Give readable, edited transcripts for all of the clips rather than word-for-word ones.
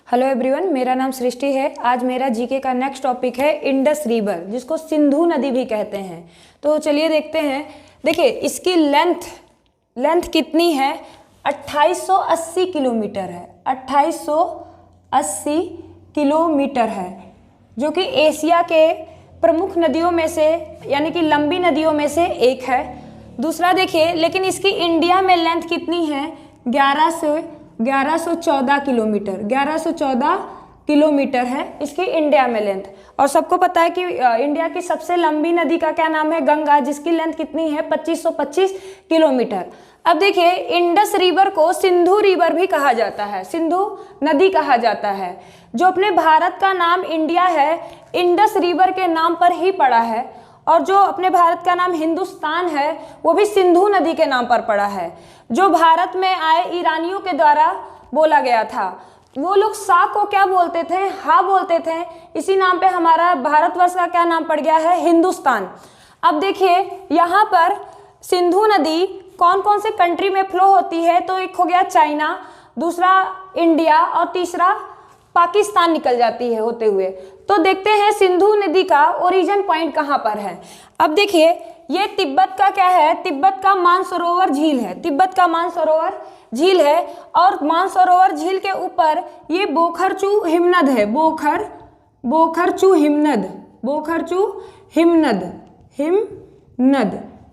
Hello everyone, मेरा नाम सृष्टि है। आज मेरा जीके का नेक्स्ट टॉपिक है इंडस रिवर, जिसको सिंधु नदी भी कहते हैं। तो चलिए देखते हैं। देखिए इसकी लेंथ कितनी है? 2880 किलोमीटर है। 2880 किलोमीटर है, जो कि एशिया के प्रमुख नदियों में से यानी कि लंबी नदियों में से एक है। दूसरा देखिए, लेकिन इसकी इंडिया में लेंथ कितनी है? 1114 किलोमीटर। 1114 किलोमीटर है इसकी इंडिया में लेंथ। और सबको पता है कि इंडिया की सबसे लंबी नदी का क्या नाम है? गंगा, जिसकी लेंथ कितनी है? 2525 किलोमीटर। अब देखिए, इंडस रिवर को सिंधु रिवर भी कहा जाता है, सिंधु नदी कहा जाता है। जो अपने भारत का नाम इंडिया है, इंडस रिवर के नाम पर ही पड़ा है। और जो अपने भारत का नाम हिंदुस्तान है, वो भी सिंधु नदी के नाम पर पड़ा है, जो भारत में आए ईरानियों के द्वारा बोला गया था। वो लोग सा को क्या बोलते थे? हा बोलते थे। इसी नाम पे हमारा भारतवर्ष का क्या नाम पड़ गया है? हिंदुस्तान। अब देखिए यहाँ पर सिंधु नदी कौन कौन से कंट्री में फ्लो होती है? तो एक हो गया चाइना, दूसरा इंडिया और तीसरा पाकिस्तान निकल जाती है होते हुए। तो देखते हैं सिंधु नदी का ओरिजिन पॉइंट कहाँ पर है। अब देखिए, ये तिब्बत का क्या है? तिब्बत का मानसरोवर झील है। तिब्बत का मानसरोवर झील है। और मानसरोवर झील के ऊपर ये बोखरचू हिमनद है। बोखरचू हिमनद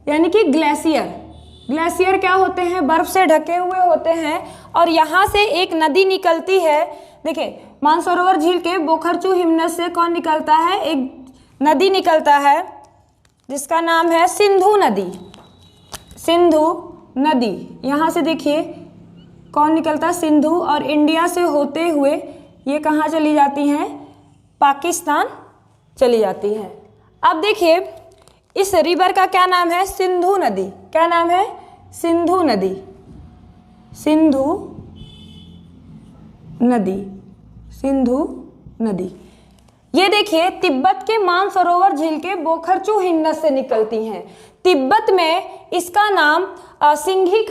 यानी कि ग्लेशियर क्या होते हैं? बर्फ से ढके हुए होते हैं। और यहाँ से एक नदी निकलती है। देखिए, मानसरोवर झील के बोखरचू हिमनद से कौन निकलता है? एक नदी निकलता है जिसका नाम है सिंधु नदी। यहाँ से देखिए कौन निकलता है? सिंधु। और इंडिया से होते हुए ये कहाँ चली जाती हैं? पाकिस्तान चली जाती हैं। अब देखिए, इस रिवर का क्या नाम है? सिंधु नदी। क्या नाम है? सिंधु नदी। ये देखिए, तिब्बत के मानसरोवर झील के बोखरचू हिमनद से निकलती हैं। तिब्बत में इसका नाम सिंघी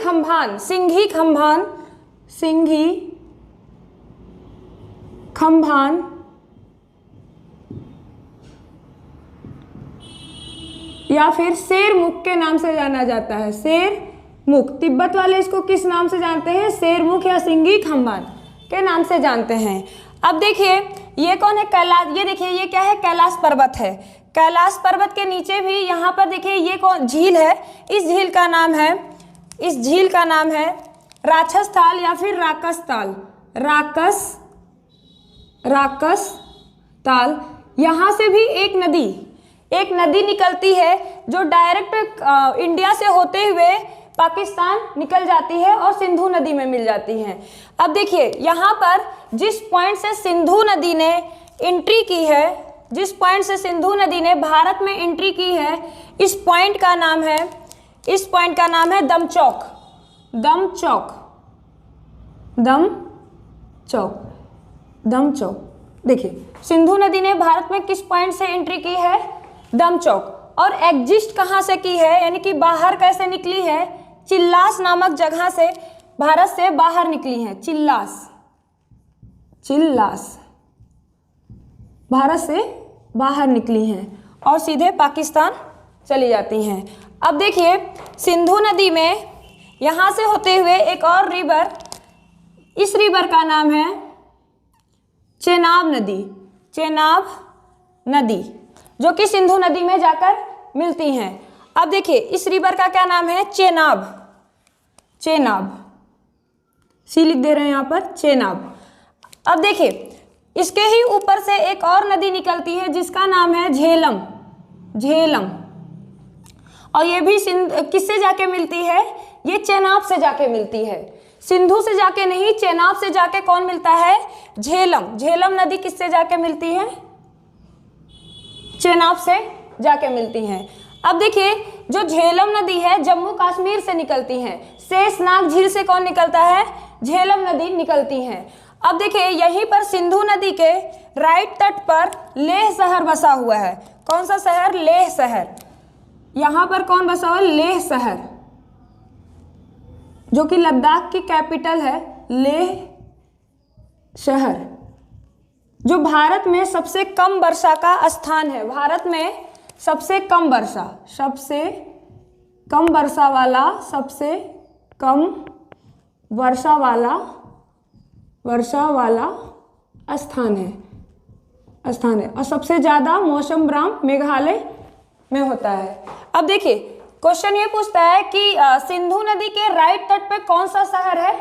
खम्भान या फिर शेरमुख के नाम से जाना जाता है। शेरमुख। तिब्बत वाले इसको किस नाम से जानते हैं? शेरमुख या सिंघी खम्भान के नाम से जानते हैं। अब देखिए, ये कौन है? कैलाश। ये देखिए, ये क्या है? कैलाश पर्वत है। कैलाश पर्वत के नीचे भी यहाँ पर देखिए ये कौन झील है? इस झील का नाम है राक्षस ताल या फिर राकस ताल। यहाँ से भी एक नदी निकलती है, जो डायरेक्ट इंडिया से होते हुए पाकिस्तान निकल जाती है और सिंधु नदी में मिल जाती है। अब देखिए, यहाँ पर जिस पॉइंट से सिंधु नदी ने एंट्री की है, भारत में एंट्री की है, इस पॉइंट का नाम है दमचौक। देखिए, सिंधु नदी ने भारत में किस पॉइंट से एंट्री की है? दमचौक। और एग्जिस्ट कहाँ से की है, यानी कि बाहर कैसे निकली है? चिल्लास नामक जगह से भारत से बाहर निकली है। चिल्लास भारत से बाहर निकली हैं और सीधे पाकिस्तान चली जाती हैं। अब देखिए, सिंधु नदी में यहाँ से होते हुए एक और रिवर, इस रिवर का नाम है चेनाब नदी, जो कि सिंधु नदी में जाकर मिलती हैं। अब देखिए, इस रिवर का क्या नाम है? चेनाब। सी लिख दे रहे हैं यहाँ पर, चेनाब। अब देखिए, इसके ही ऊपर से एक और नदी निकलती है जिसका नाम है झेलम। और ये भी किससे जाके मिलती है? ये चेनाब से जाके मिलती है। सिंधु से जाके नहीं, चेनाब से जाके कौन मिलता है? झेलम नदी किससे जाके मिलती है? चेनाब से जाके मिलती हैं। अब देखिए, जो झेलम नदी है जम्मू कश्मीर से निकलती है। शेषनाग झील से कौन निकलता है? झेलम नदी निकलती है। अब देखिए, यहीं पर सिंधु नदी के राइट तट पर लेह शहर बसा हुआ है। कौन सा शहर? लेह शहर। यहाँ पर कौन बसा हुआ? लेह शहर, जो कि लद्दाख की कैपिटल है। लेह शहर जो भारत में सबसे कम वर्षा का स्थान है, भारत में सबसे कम वर्षा, सबसे कम वर्षा वाला, सबसे कम वर्षा वाला स्थान है और सबसे ज़्यादा मौसमग्राम मेघालय में होता है। अब देखिए क्वेश्चन ये पूछता है कि सिंधु नदी के राइट तट पे कौन सा शहर है,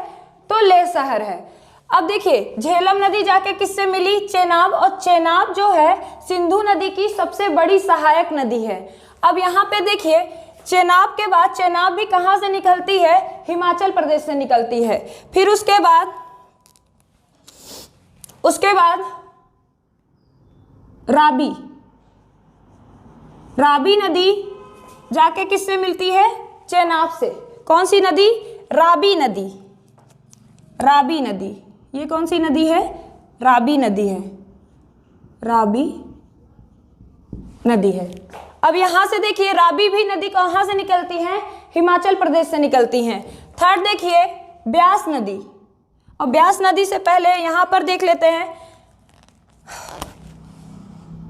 तो लेह शहर है। अब देखिए झेलम नदी जाके किससे मिली, चेनाब, और चेनाब जो है सिंधु नदी की सबसे बड़ी सहायक नदी है। अब यहाँ पे देखिए चेनाब के बाद, चेनाब भी कहाँ से निकलती है, हिमाचल प्रदेश से निकलती है। फिर उसके बाद राबी नदी जाके किससे मिलती है, चेनाब से। कौन सी नदी, राबी नदी। ये कौन सी नदी है, राबी नदी है। अब यहां से देखिए राबी भी नदी कहां से निकलती है, हिमाचल प्रदेश से निकलती हैं। थर्ड देखिए ब्यास नदी, और ब्यास नदी से पहले यहां पर देख लेते हैं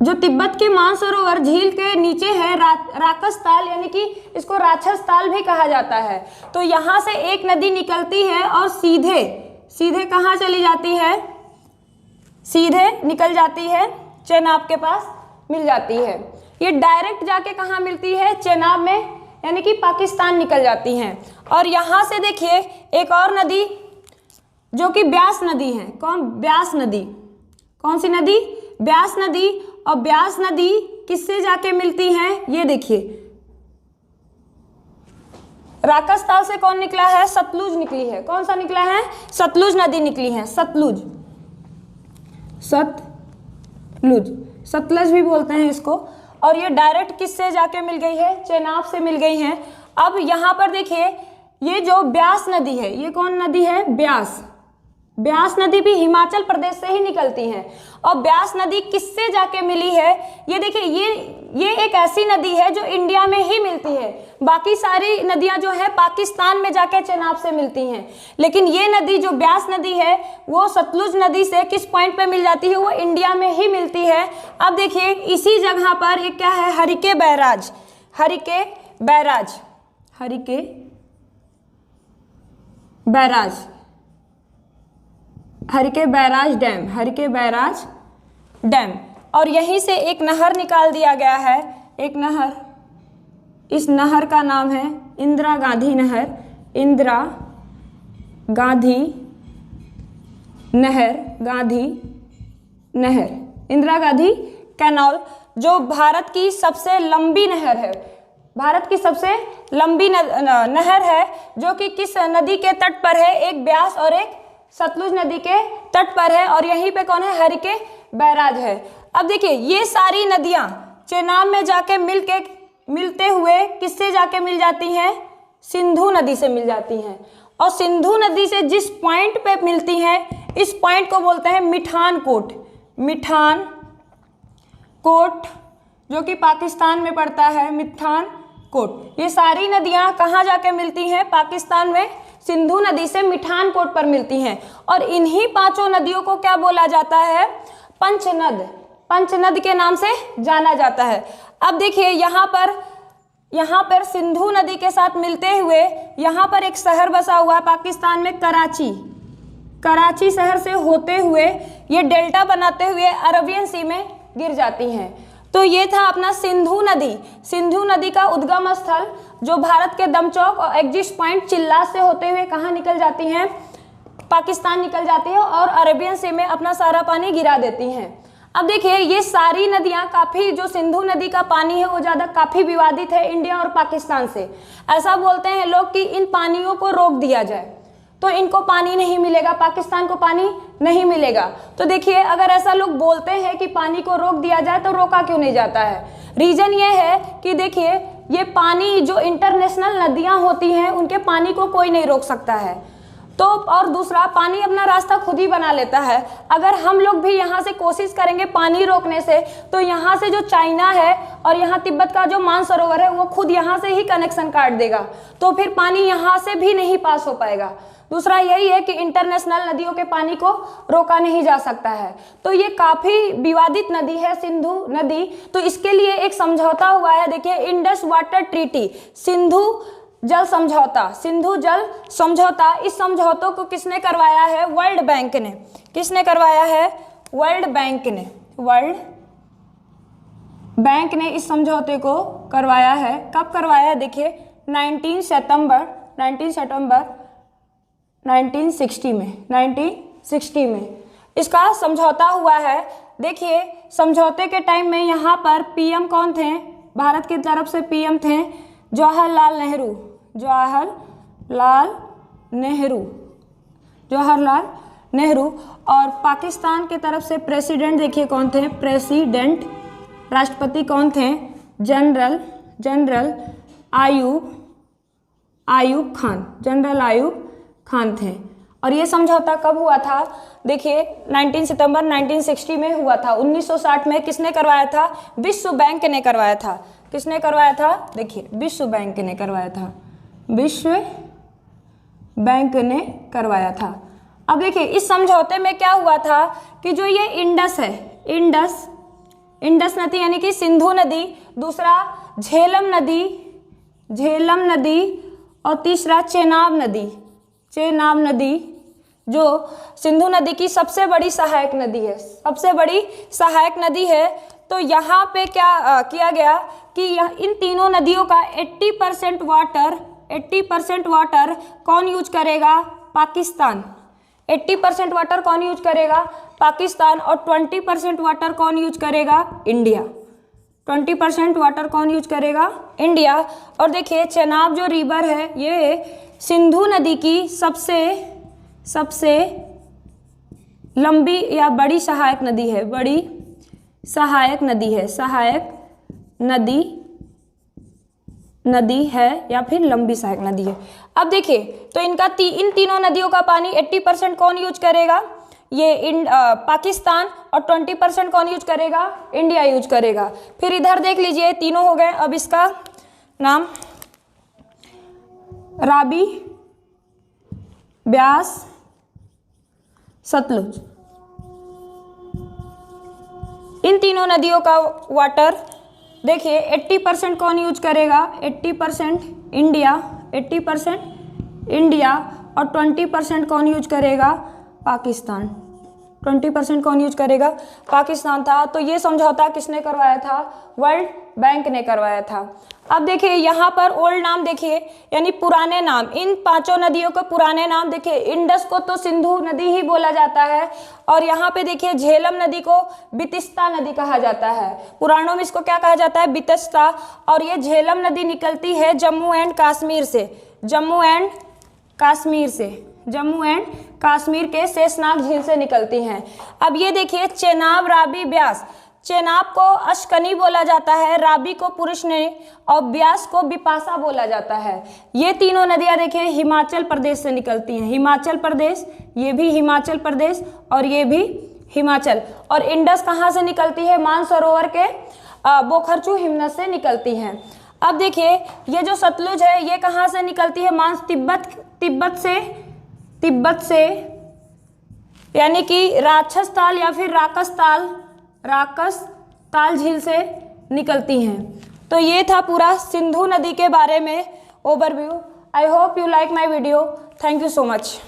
जो तिब्बत के मानसरोवर झील के नीचे है, राकस ताल, यानी कि इसको राक्षस ताल भी कहा जाता है। तो यहाँ से एक नदी निकलती है और सीधे कहाँ चली जाती है, सीधे निकल जाती है चेनाब के पास मिल जाती है। ये डायरेक्ट जाके कहाँ मिलती है, चेनाब में, यानी कि पाकिस्तान निकल जाती हैं। और यहाँ से देखिए एक और नदी जो कि ब्यास नदी है। कौन सी नदी, ब्यास नदी। और ब्यास नदी किससे जाके मिलती हैं, ये देखिए राकस से कौन निकला है, सतलुज निकली है। कौन सा निकला है, सतलुज नदी निकली है, सतलुज भी बोलते हैं इसको। और ये डायरेक्ट किससे जाके मिल गई है, चेनाब से मिल गई हैं। अब यहाँ पर देखिए ये जो ब्यास नदी है, ये कौन नदी है, ब्यास नदी भी हिमाचल प्रदेश से ही निकलती है। और ब्यास नदी किससे जाके मिली है, ये देखिए ये एक ऐसी नदी है जो इंडिया में ही मिलती है। बाकी सारी नदियां जो है पाकिस्तान में जाके चेनाब से मिलती हैं, लेकिन ये नदी जो ब्यास नदी है वो सतलुज नदी से किस पॉइंट पे मिल जाती है, वो इंडिया में ही मिलती है। अब देखिए इसी जगह पर एक क्या है, हरिके बैराज डैम। और यहीं से एक नहर निकाल दिया गया है, एक नहर, इस नहर का नाम है इंदिरा गांधी कैनाल, जो भारत की सबसे लंबी नहर है, नहर है, जो कि किस नदी के तट पर है, एक ब्यास और एक सतलुज नदी के तट पर है। और यहीं पे कौन है, हरिके बैराज है। अब देखिए ये सारी नदियां चेनाब में जाके मिलते हुए किससे जाके मिल जाती हैं, सिंधु नदी से मिल जाती हैं। और सिंधु नदी से जिस पॉइंट पे मिलती हैं, इस पॉइंट को बोलते हैं मिठान कोट, जो कि पाकिस्तान में पड़ता है, मिठान कोट। ये सारी नदियां कहाँ जाके मिलती हैं, पाकिस्तान में सिंधु नदी से मिठान कोट पर मिलती हैं। और इन्हीं पांचों नदियों को क्या बोला जाता है, पंचनद के नाम से जाना जाता है। अब देखिए यहाँ पर सिंधु नदी के साथ मिलते हुए यहाँ पर एक शहर बसा हुआ है पाकिस्तान में, कराची शहर से होते हुए ये डेल्टा बनाते हुए अरबियन सी में गिर जाती हैं। तो ये था अपना सिंधु नदी का उद्गम स्थल, जो भारत के दमचौक और एग्जिट पॉइंट चिल्लास से होते हुए कहाँ निकल जाती हैं, पाकिस्तान निकल जाती है और अरेबियन सी में अपना सारा पानी गिरा देती हैं। अब देखिए ये सारी नदियाँ काफ़ी, जो सिंधु नदी का पानी है वो ज़्यादा काफ़ी विवादित है इंडिया और पाकिस्तान से। ऐसा बोलते हैं लोग कि इन पानियों को रोक दिया जाए तो इनको पानी नहीं मिलेगा, पाकिस्तान को पानी नहीं मिलेगा। तो देखिए अगर ऐसा लोग बोलते हैं कि पानी को रोक दिया जाए तो रोका क्यों नहीं जाता है। रीज़न ये है कि देखिए ये पानी, जो इंटरनेशनल नदियाँ होती हैं उनके पानी को कोई नहीं रोक सकता है। तो तो और दूसरा, पानी अपना रास्ता खुद ही बना लेता है। अगर हम लोग भी यहाँ से कोशिश करेंगे पानी रोकने से, तो यहाँ से जो चाइना है और यहाँ तिब्बत का जो मानसरोवर है वो खुद यहाँ से ही कनेक्शन काट देगा, तो फिर पानी यहाँ से भी नहीं पास हो पाएगा। दूसरा यही है कि इंटरनेशनल नदियों के पानी को रोका नहीं जा सकता है। तो ये काफी विवादित नदी है सिंधु नदी, तो इसके लिए एक समझौता हुआ है। देखिए, इंडस वाटर ट्रीटी, सिंधु जल समझौता, सिंधु जल समझौता। इस समझौतों को किसने करवाया है? वर्ल्ड बैंक ने। किसने करवाया है? वर्ल्ड बैंक ने। वर्ल्ड बैंक ने इस समझौते को करवाया है। कब करवाया है? देखिए 19 सितंबर 1960 में, 1960 में इसका समझौता हुआ है। देखिए, समझौते के टाइम में यहाँ पर पीएम कौन थे? भारत की तरफ से पीएम थे जवाहरलाल नेहरू। जवाहरलाल नेहरू। और पाकिस्तान की तरफ से प्रेसिडेंट देखिए कौन थे? प्रेसिडेंट, राष्ट्रपति कौन थे? जनरल आयूब खान थे। और ये समझौता कब हुआ था? देखिए 19 सितंबर 1960 में हुआ था। 1960 में किसने करवाया था? विश्व बैंक ने करवाया था। किसने करवाया था? देखिए, विश्व बैंक ने करवाया था। विश्व बैंक ने करवाया था। अब देखिए, इस समझौते में क्या हुआ था कि जो ये इंडस है, इंडस नदी यानी कि सिंधु नदी, दूसरा झेलम नदी और तीसरा चेनाब नदी, जो सिंधु नदी की सबसे बड़ी सहायक नदी है। तो यहाँ पे क्या किया गया कि इन तीनों नदियों का 80% वाटर कौन यूज करेगा? पाकिस्तान। 80% वाटर कौन यूज करेगा? पाकिस्तान। और 20% वाटर कौन यूज करेगा? इंडिया। 20% वाटर कौन यूज करेगा? इंडिया। और देखिए, चेनाब जो रिवर है ये सिंधु नदी की सबसे लंबी या बड़ी सहायक नदी है या फिर लंबी सहायक नदी है। अब देखिए, तो इन तीनों नदियों का पानी 80% कौन यूज करेगा? ये पाकिस्तान। और 20% कौन यूज करेगा? इंडिया यूज करेगा। फिर इधर देख लीजिए, तीनों हो गए। अब इसका नाम राबी, ब्यास, सतलुज। इन तीनों नदियों का वाटर देखिए 80% कौन यूज करेगा? 80% इंडिया और 20% कौन यूज करेगा? पाकिस्तान। 20% कौन यूज करेगा? पाकिस्तान था। तो ये समझौता किसने करवाया था? वर्ल्ड बैंक ने करवाया था। अब देखिए, यहाँ पर ओल्ड नाम देखिए, यानी पुराने नाम, इन पांचों नदियों के पुराने नाम देखिए। इंडस को तो सिंधु नदी ही बोला जाता है, और यहाँ पे देखिए झेलम नदी को बितिस्ता नदी कहा जाता है। पुराणों में इसको क्या कहा जाता है? बितिस्ता। और ये झेलम नदी निकलती है जम्मू एंड कश्मीर के शेषनाग झील से निकलती हैं। अब ये देखिए, चेनाब, राबी, ब्यास। चेनाब को अशकनी बोला जाता है, राबी को पुरुषनी और ब्यास को बिपाशा बोला जाता है। ये तीनों नदियां देखिए हिमाचल प्रदेश से निकलती हैं। हिमाचल प्रदेश, ये भी हिमाचल प्रदेश और ये भी हिमाचल। और इंडस कहाँ से निकलती है? मानसरोवर के बोखरचू हिमनद से निकलती हैं। अब देखिए, ये जो सतलुज है ये कहाँ से निकलती है? तिब्बत से, यानी कि राक्षस ताल या फिर राकस ताल झील से निकलती हैं। तो ये था पूरा सिंधु नदी के बारे में overview. I hope you like my video. Thank you so much.